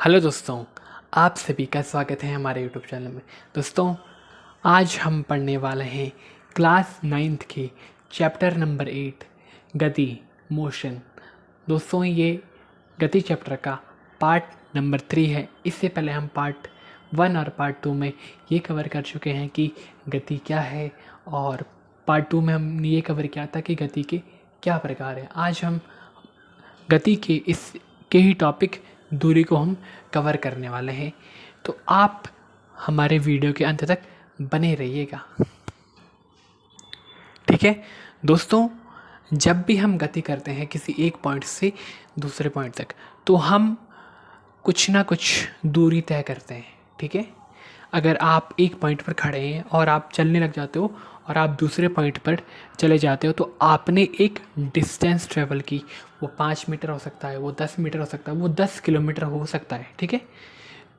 Hello दोस्तों, आप सभी का स्वागत है हमारे यूट्यूब चैनल में। दोस्तों, आज हम पढ़ने वाले हैं क्लास 9th के चैप्टर नंबर 8 गति मोशन। दोस्तों, ये गति चैप्टर का पार्ट नंबर 3 है। इससे पहले हम पार्ट 1 और पार्ट 2 में ये कवर कर चुके हैं कि गति क्या है, और पार्ट 2 में हमने ये कवर किया था कि गति के क्या प्रकार हैं। आज हम गति के इस के ही टॉपिक दूरी को हम कवर करने वाले हैं, तो आप हमारे वीडियो के अंत तक बने रहिएगा। ठीक है दोस्तों, जब भी हम गति करते हैं किसी एक पॉइंट से दूसरे पॉइंट तक, तो हम कुछ ना कुछ दूरी तय करते हैं। ठीक है, अगर आप एक पॉइंट पर खड़े हैं और आप चलने लग जाते हो और आप दूसरे पॉइंट पर चले जाते हो, तो आपने एक डिस्टेंस ट्रेवल की। वो 5 मीटर हो सकता है, वो 10 मीटर हो सकता है, वो 10 किलोमीटर हो सकता है। ठीक है,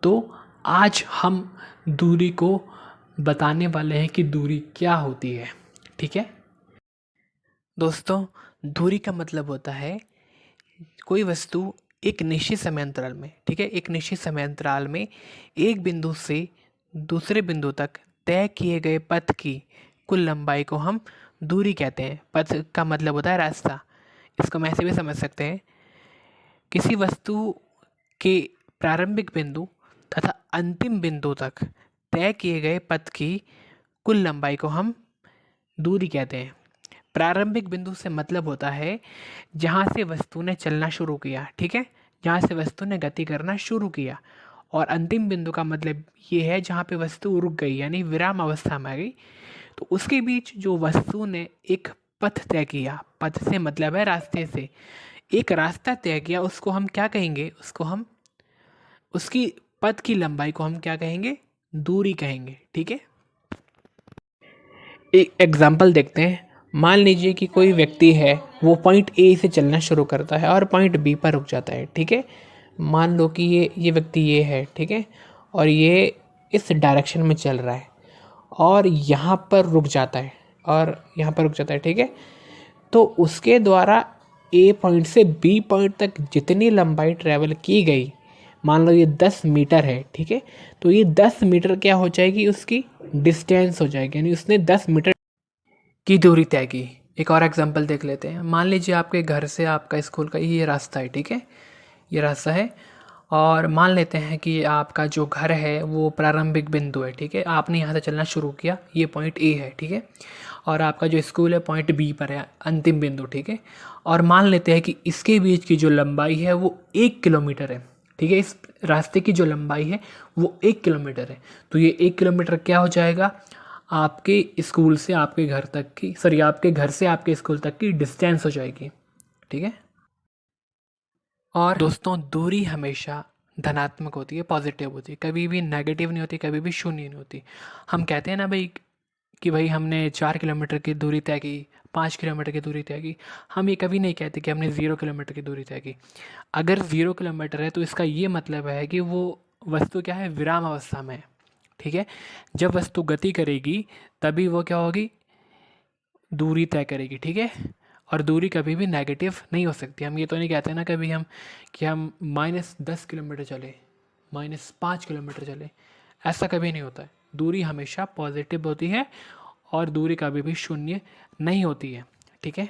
तो आज हम दूरी को बताने वाले हैं कि दूरी क्या होती है। ठीक है दोस्तों, दूरी का मतलब होता है कोई वस्तु एक निश्चित समय अंतराल में, ठीक है, एक निश्चित समय अंतराल में एक बिंदु से दूसरे बिंदु तक तय किए गए पथ की कुल लंबाई को हम दूरी कहते हैं। पथ का मतलब होता है रास्ता। इसको हम ऐसे भी समझ सकते हैं, किसी वस्तु के प्रारंभिक बिंदु तथा अंतिम बिंदु तक तय किए गए पथ की कुल लंबाई को हम दूरी कहते हैं। प्रारंभिक बिंदु से मतलब होता है जहाँ से वस्तु ने चलना शुरू किया, ठीक है, जहाँ से वस्तु ने गति करना शुरू किया। और अंतिम बिंदु का मतलब ये है जहाँ पे वस्तु रुक गई, यानी विराम अवस्था में आ गई। तो उसके बीच जो वस्तु ने एक पथ तय किया, पथ से मतलब है रास्ते से एक रास्ता तय किया, उसको हम क्या कहेंगे? उसको हम उसकी पथ की लंबाई को हम क्या कहेंगे? दूरी कहेंगे। ठीक है, एक एग्जाम्पल देखते हैं। मान लीजिए कि कोई व्यक्ति है, वो पॉइंट ए से चलना शुरू करता है और पॉइंट बी पर रुक जाता है। ठीक है, मान लो कि ये व्यक्ति ये है, ठीक है, और ये इस डायरेक्शन में चल रहा है और यहाँ पर रुक जाता है और यहाँ पर रुक जाता है। ठीक है, तो उसके द्वारा ए पॉइंट से बी पॉइंट तक जितनी लंबाई ट्रैवल की गई, मान लो ये 10 मीटर है, ठीक है, तो ये 10 मीटर क्या हो जाएगी? उसकी डिस्टेंस हो जाएगी, यानी उसने 10 मीटर की दूरी तय की। एक और एग्जांपल देख लेते हैं। मान लीजिए आपके घर से आपका स्कूल का ये रास्ता है, ठीक है, ये रास्ता है, और मान लेते हैं कि आपका जो घर है वो प्रारंभिक बिंदु है। ठीक है, आपने यहाँ से चलना शुरू किया, ये पॉइंट ए है, ठीक है, और आपका जो स्कूल है पॉइंट बी पर है, अंतिम बिंदु। ठीक है, और मान लेते हैं कि इसके बीच की जो लंबाई है वो 1 किलोमीटर है। ठीक है, इस रास्ते की जो लंबाई है वो 1 किलोमीटर है। तो ये 1 किलोमीटर क्या हो जाएगा? आपके स्कूल से आपके घर तक की, सॉरी, आपके घर से आपके स्कूल तक की डिस्टेंस हो जाएगी। ठीक है, और दोस्तों, दूरी हमेशा धनात्मक होती है, पॉजिटिव होती है, कभी भी नेगेटिव नहीं होती, कभी भी शून्य नहीं होती। हम कहते हैं ना भाई कि भाई हमने 4 किलोमीटर की दूरी तय की, 5 किलोमीटर की दूरी तय की। हम ये कभी नहीं कहते कि हमने 0 किलोमीटर की दूरी तय की। अगर 0 किलोमीटर है तो इसका ये मतलब है कि वो वस्तु क्या है? विराम अवस्था में है। ठीक है, जब वस्तु गति करेगी तभी वो क्या होगी? दूरी तय करेगी। ठीक है, और दूरी कभी भी नेगेटिव नहीं हो सकती। हम ये तो नहीं कहते ना कभी हम कि हम -10 किलोमीटर चले, -5 किलोमीटर चले, ऐसा कभी नहीं होता है। दूरी हमेशा पॉजिटिव होती है और दूरी कभी भी शून्य नहीं होती है। ठीक है,